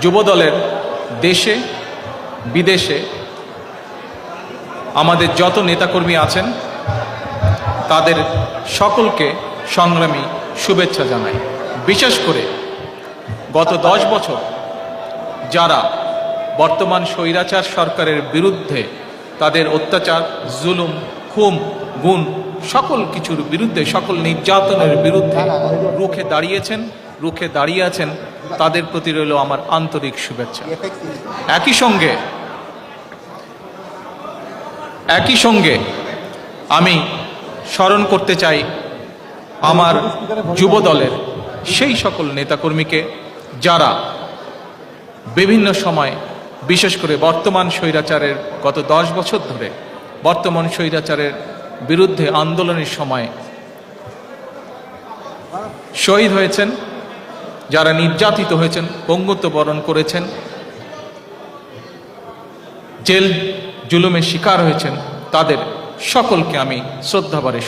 যুবদলের দেশে বিদেশে আমাদের যত নেতাকর্মী আছেন তাদের সকলকে সংগ্রামী শুভেচ্ছা জানাই। বিশেষ করে গত 10 বছর যারা বর্তমান স্বৈরাচার সরকারের বিরুদ্ধে তাদের অত্যাচার, জুলুম, খুন, গুণ সকল কিছুর বিরুদ্ধে, সকল নির্যাতনের বিরুদ্ধে রুখে দাঁড়িয়ে আছেন, তাদের প্রতি রইল আমার আন্তরিক শুভেচ্ছা। একই সঙ্গে আমি স্মরণ করতে চাই আমার যুব দলের সেই সকল নেতাকর্মীকে যারা বিভিন্ন সময়, বিশেষ করে বর্তমান স্বৈরাচারের গত 10 বছর ধরে বর্তমান স্বৈরাচারের বিরুদ্ধে আন্দোলনের সময় শহীদ হয়েছেন, যারা নির্যাতিত হয়েছেন, পঙ্গুত্ব বরণ করেছেন, জেল জুলুমের শিকার হয়েছেন, তাদের সকলকে আমি শ্রদ্ধাভরে